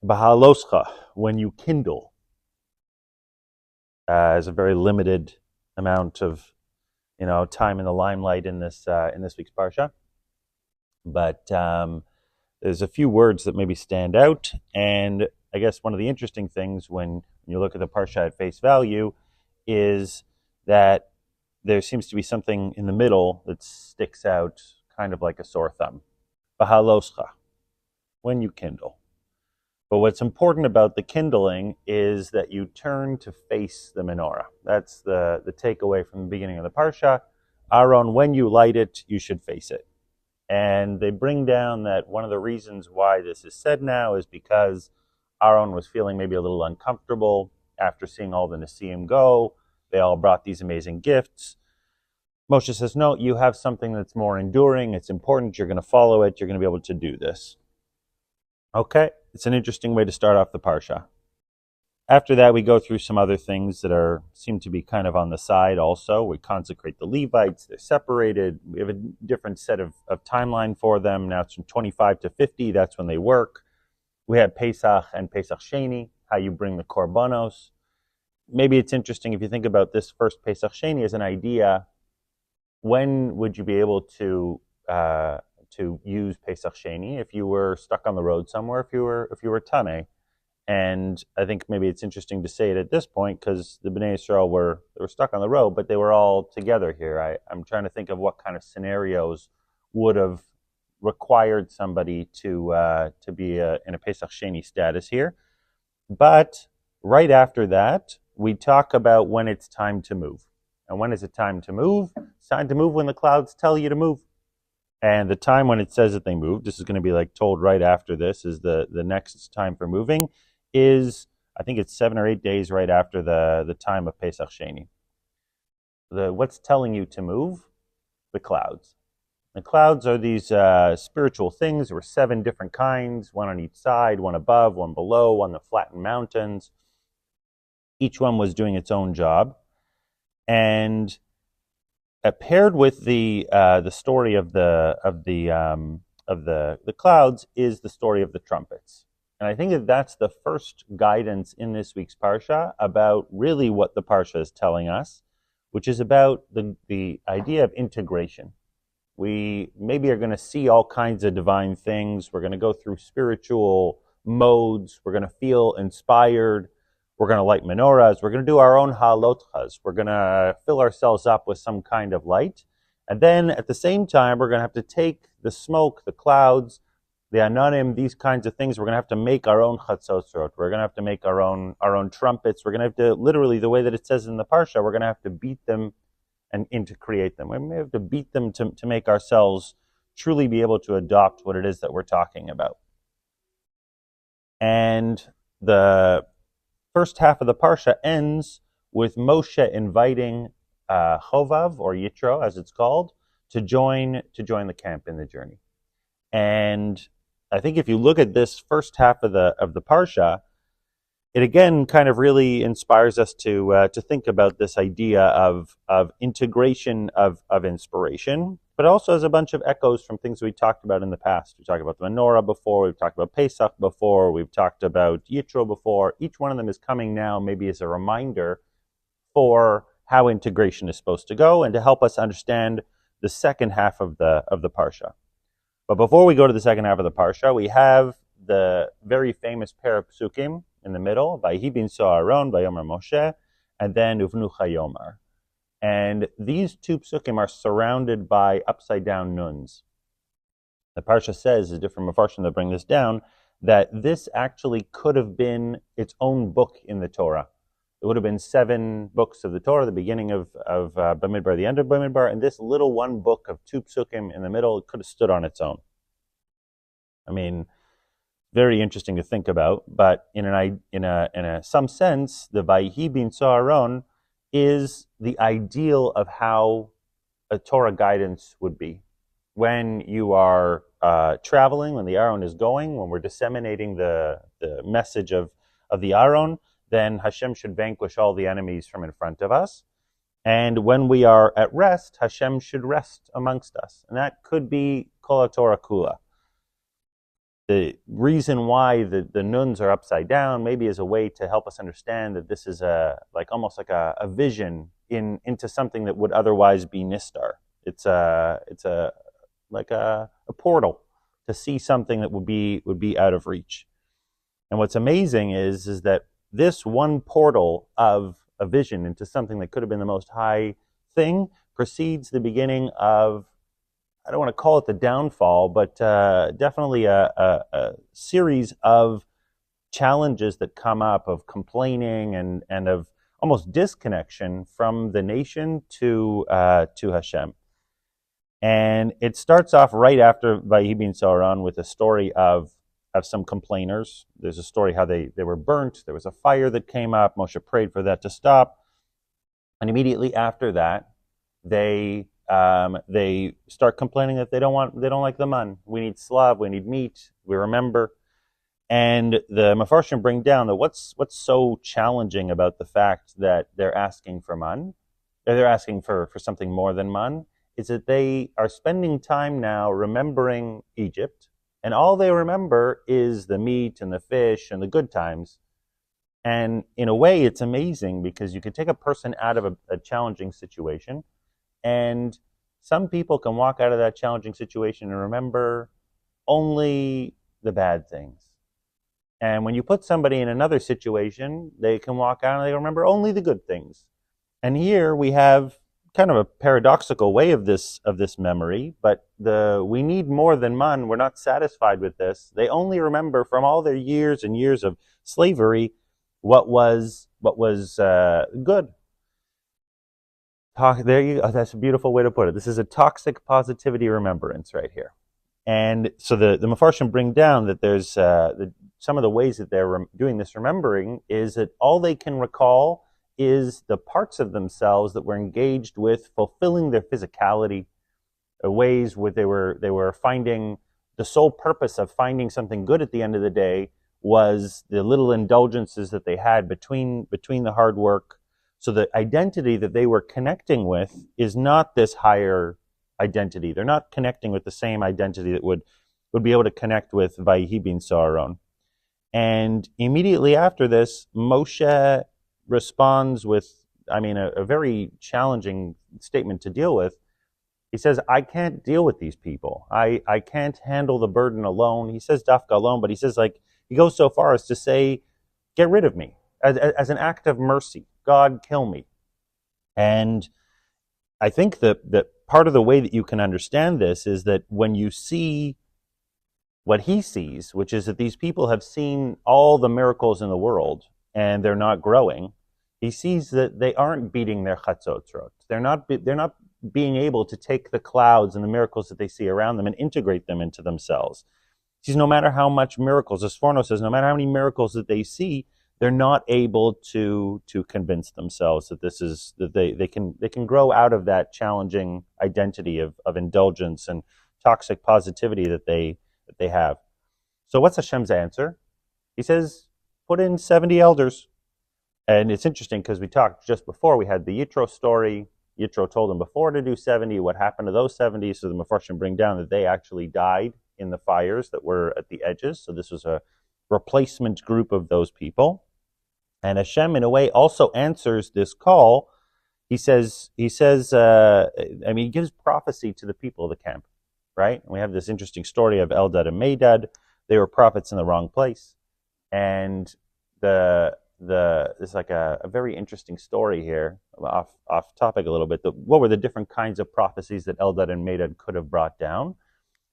Behaalotecha, when you kindle, is a very limited amount of time in the limelight in this week's parsha. But there's a few words that maybe stand out, and I guess one of the interesting things when you look at the parsha at face value is that there seems to be something in the middle that sticks out, kind of like a sore thumb. Behaalotecha, when you kindle. But what's important about the kindling is that you turn to face the menorah. That's the takeaway from the beginning of the parsha. Aaron, when you light it, you should face it. And they bring down that one of the reasons why this is said now is because Aaron was feeling maybe a little uncomfortable after seeing all the Nesiim go. They all brought these amazing gifts. Moshe says, no, you have something that's more enduring. It's important. You're going to follow it. You're going to be able to do this. Okay, it's an interesting way to start off the parsha. After that, we go through some other things that seem to be kind of on the side also. We consecrate the Levites. They're separated. We have a different set of timeline for them. Now it's from 25 to 50. That's when they work. We have Pesach and Pesach Sheni, how you bring the korbanos. Maybe it's interesting if you think about this first Pesach Sheni as an idea. When would you be able to use Pesach Sheni if you were stuck on the road somewhere, if you were Tameh? And I think maybe it's interesting to say it at this point because the Bnei Yisrael were stuck on the road, but they were all together here. I'm trying to think of what kind of scenarios would have required somebody to be in a Pesach Sheni status here. But right after that, we talk about when it's time to move. And when is it time to move? It's time to move when the clouds tell you to move. And the time when it says that they moved, this is going to be like told right after this, is the next time for moving, is I think it's 7 or 8 days right after the time of Pesach Sheni. What's telling you to move? The clouds. The clouds are these spiritual things. There were 7 different kinds, one on each side, one above, one below, one that flattened mountains. Each one was doing its own job. And paired with the story of the clouds is the story of the trumpets, and I think that that's the first guidance in this week's parsha about really what the parsha is telling us, which is about the idea of integration. We maybe are going to see all kinds of divine things. We're going to go through spiritual modes. We're going to feel inspired. We're going to light menorahs. We're going to do our own halotchas. We're going to fill ourselves up with some kind of light. And then at the same time, we're going to have to take the smoke, the clouds, the ananim, these kinds of things. We're going to have to make our own chatzotzrot. We're going to have to make our own trumpets. We're going to have to, literally, the way that it says in the parsha, we're going to have to beat them and to create them. We may have to beat them to make ourselves truly be able to adopt what it is that we're talking about. And the first half of the parsha ends with Moshe inviting Chovav, or Yitro as it's called, to join the camp in the journey. And I think if you look at this first half of the parsha, it again kind of really inspires us to think about this idea of integration of inspiration, but also has a bunch of echoes from things we talked about in the past. We talked about the menorah before, we've talked about Pesach before, we've talked about Yitro before. Each one of them is coming now maybe as a reminder for how integration is supposed to go and to help us understand the second half of the parsha. But before we go to the second half of the parsha, we have the very famous pair of psukim in the middle, Vayhi binso Aaron, Vayomer Moshe, and then Uvnu Chayomar. And these 2 psukim are surrounded by upside-down nuns. The parsha says, a different mafarshim that bring this down, that this actually could have been its own book in the Torah. It would have been 7 books of the Torah, the beginning of Bamidbar, the end of Bamidbar, and this little one book of 2 psukim in the middle, it could have stood on its own. I mean, very interesting to think about, but in some sense, the Vayhi binso Aaron is the ideal of how a Torah guidance would be. When you are traveling, when the Aaron is going, when we're disseminating the message of the Aaron, then Hashem should vanquish all the enemies from in front of us. And when we are at rest, Hashem should rest amongst us. And that could be Kol HaTorah Kula. the reason why the nuns are upside down maybe is a way to help us understand that this is almost like a vision into something that would otherwise be nistar. It's a portal to see something that would be out of reach. And what's amazing is that this one portal of a vision into something that could have been the most high thing precedes the beginning of, I don't want to call it the downfall, but definitely a series of challenges that come up, of complaining and of almost disconnection from the nation to Hashem. And it starts off right after Vayhi bin Sauron with a story of some complainers. There's a story how they were burnt. There was a fire that came up. Moshe prayed for that to stop. And immediately after that, they start complaining that they don't like the man. We need slav, we need meat, we remember. And the Mefarshim bring down that what's so challenging about the fact that they're asking for man, or they're asking for something more than man, is that they are spending time now remembering Egypt, and all they remember is the meat and the fish and the good times. And in a way, it's amazing because you can take a person out of a challenging situation, and some people can walk out of that challenging situation and remember only the bad things. And when you put somebody in another situation, they can walk out and they remember only the good things. And here we have kind of a paradoxical way of this memory, but we need more than man. We're not satisfied with this. They only remember from all their years and years of slavery what was good. There you go. That's a beautiful way to put it. This is a toxic positivity remembrance right here. And so the Mefarshim bring down that there's some of the ways that they're doing this remembering is that all they can recall is the parts of themselves that were engaged with fulfilling their physicality, ways where they were finding the sole purpose of finding something good at the end of the day was the little indulgences that they had between the hard work. So the identity that they were connecting with is not this higher identity. They're not connecting with the same identity that would be able to connect with Vayhi bin Sauron. And immediately after this, Moshe responds with, a very challenging statement to deal with. He says, I can't deal with these people. I can't handle the burden alone. He says dafka alone, but he says, he goes so far as to say, get rid of me. As an act of mercy, God, kill me. And I think that part of the way that you can understand this is that when you see what he sees, which is that these people have seen all the miracles in the world and they're not growing, he sees that they aren't beating their chatzotrot. They're not being able to take the clouds and the miracles that they see around them and integrate them into themselves. He says no matter how much miracles, as Sforno says, no matter how many miracles that they see, they're not able to convince themselves that this is that they can grow out of that challenging identity of indulgence and toxic positivity that they have. So what's Hashem's answer? He says, put in 70 elders. And it's interesting because we talked just before, we had the Yitro story. Yitro told them before to do 70. What happened to those 70? So the Mefarshim bring down that they actually died in the fires that were at the edges. So this was a replacement group of those people. And Hashem, in a way, also answers this call. He gives prophecy to the people of the camp, right? And we have this interesting story of Eldad and Medad. They were prophets in the wrong place. And it's like a very interesting story here, off topic a little bit. What were the different kinds of prophecies that Eldad and Medad could have brought down?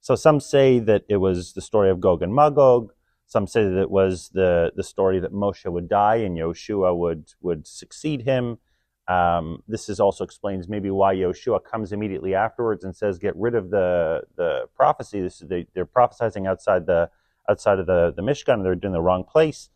So some say that it was the story of Gog and Magog. Some say that it was the story that Moshe would die and Yoshua would succeed him. This also explains maybe why Yoshua comes immediately afterwards and says, "Get rid of the prophecy." They're prophesying outside of the Mishkan. They're in the wrong place.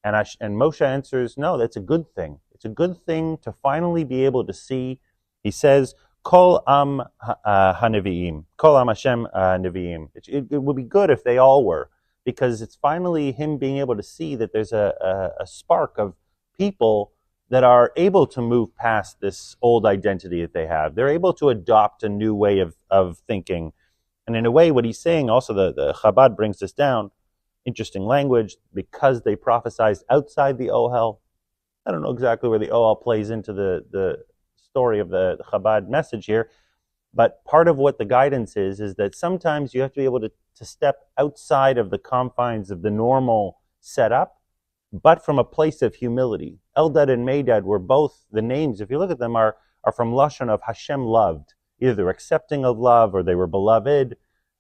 And Moshe answers, "No, that's a good thing. It's a good thing to finally be able to see." He says, "Kol am haneviim, kol am Hashem neviim." It would be good if they all were. Because it's finally him being able to see that there's a spark of people that are able to move past this old identity that they have. They're able to adopt a new way of thinking. And in a way, what he's saying, also the Chabad brings this down, interesting language because they prophesized outside the Ohel. I don't know exactly where the Ohel plays into the story of the Chabad message here, but part of what the guidance is that sometimes you have to be able to step outside of the confines of the normal setup, but from a place of humility. Eldad and Medad were both, the names, if you look at them, are from Lashon of Hashem loved. Either they were accepting of love or they were beloved.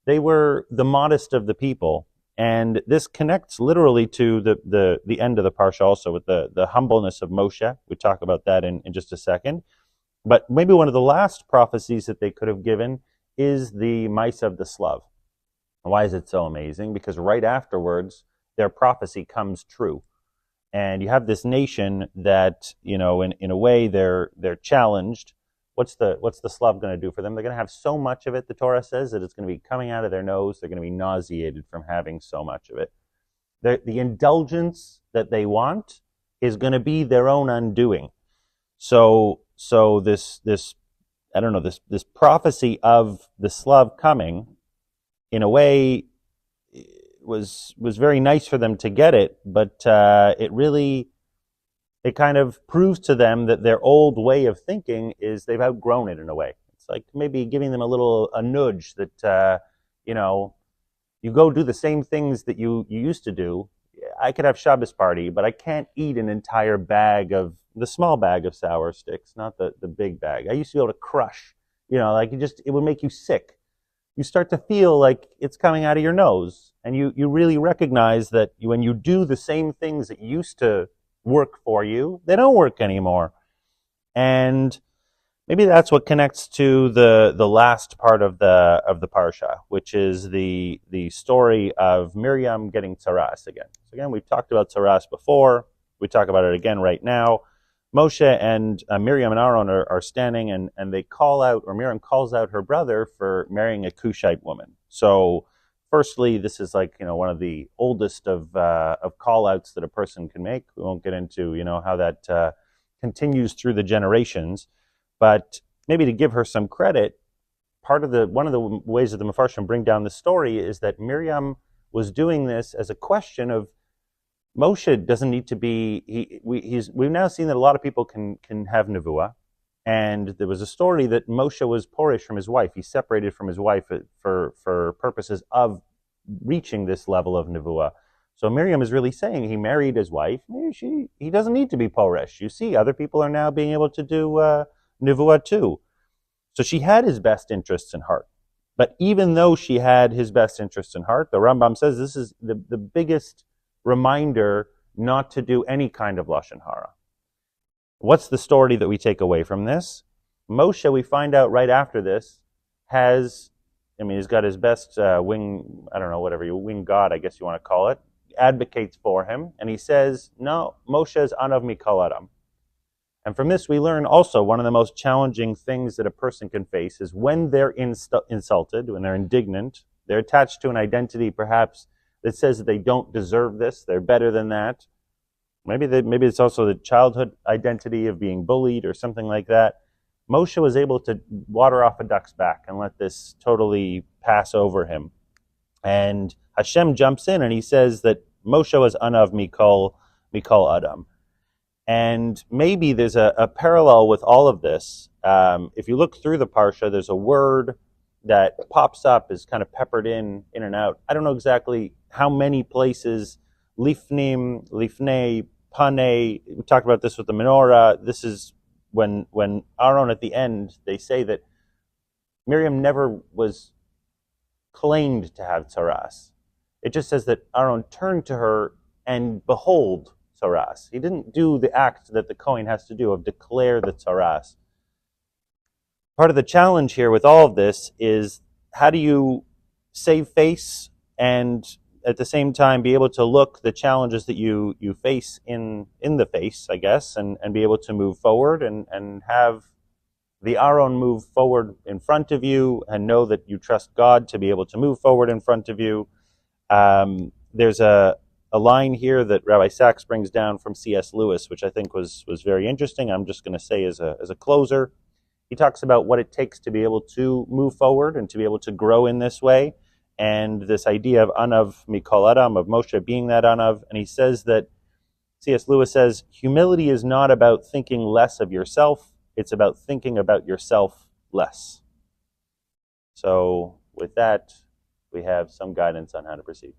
They were the modest of the people. And this connects literally to the end of the Parsha also with the humbleness of Moshe. We talk about that in just a second. But maybe one of the last prophecies that they could have given is the Maisa of the Slav. Why is it so amazing? Because right afterwards, their prophecy comes true. And you have this nation that, in a way, they're challenged. What's the Slav going to do for them? They're going to have so much of it, the Torah says, that it's going to be coming out of their nose. They're going to be nauseated from having so much of it. The indulgence that they want is going to be their own undoing. So this prophecy of the Slav coming, in a way, was very nice for them to get it, but it kind of proves to them that their old way of thinking is they've outgrown it in a way. It's like maybe giving them a nudge that, you go do the same things that you used to do. I could have Shabbos party, but I can't eat an entire the small bag of sour sticks, not the big bag. I used to be able to crush, it would make you sick. You start to feel like it's coming out of your nose, and you really recognize that when you do the same things that used to work for you, they don't work anymore. And maybe that's what connects to the last part of the Parsha, which is the story of Miriam getting tsaras again. So again, we've talked about tsaras before. We talk about it again right now. Moshe and Miriam and Aaron are standing, and they call out, or Miriam calls out her brother for marrying a Cushite woman. So firstly, this is one of the oldest of call-outs that a person can make. We won't get into, how that continues through the generations. But maybe to give her some credit, one of the ways that the Mefarshim bring down the story is that Miriam was doing this as a question of Moshe doesn't need to be. We've now seen that a lot of people can have nevuah, and there was a story that Moshe was porish from his wife. He separated from his wife for purposes of reaching this level of nevuah. So Miriam is really saying he married his wife. He doesn't need to be porish. You see, other people are now being able to do nevuah too. So she had his best interests in heart. But even though she had his best interests in heart, the Rambam says this is the biggest reminder not to do any kind of lashon hara. What's the story that we take away from this? Moshe, we find out right after this, he's got his best wing god, I guess you want to call it, advocates for him, and he says, no, Moshe is anav mikol adam. And from this we learn also one of the most challenging things that a person can face is when they're insulted, when they're indignant, they're attached to an identity perhaps that says that they don't deserve this, they're better than that. Maybe it's also the childhood identity of being bullied or something like that. Moshe was able to water off a duck's back and let this totally pass over him. And Hashem jumps in and he says that Moshe was anav mikol adam. And maybe there's a parallel with all of this. If you look through the Parsha, there's a word that pops up, is kind of peppered in and out. I don't know exactly how many places, lifnim, lifnei, panei, we talked about this with the menorah. This is when Aaron at the end, they say that Miriam never was claimed to have tsaras. It just says that Aaron turned to her and behold tsaras. He didn't do the act that the Kohen has to do of declare the tsaras. Part of the challenge here with all of this is how do you save face and at the same time be able to look the challenges that you face in the face, I guess, and be able to move forward and have the Aaron move forward in front of you and know that you trust God to be able to move forward in front of you. There's a line here that Rabbi Sachs brings down from C.S. Lewis, which I think was very interesting. I'm just going to say as a closer. He talks about what it takes to be able to move forward and to be able to grow in this way. and this idea of Anav Mikol Adam, of Moshe being that Anav. And he says that, C.S. Lewis says, humility is not about thinking less of yourself, it's about thinking about yourself less. So with that, we have some guidance on how to proceed.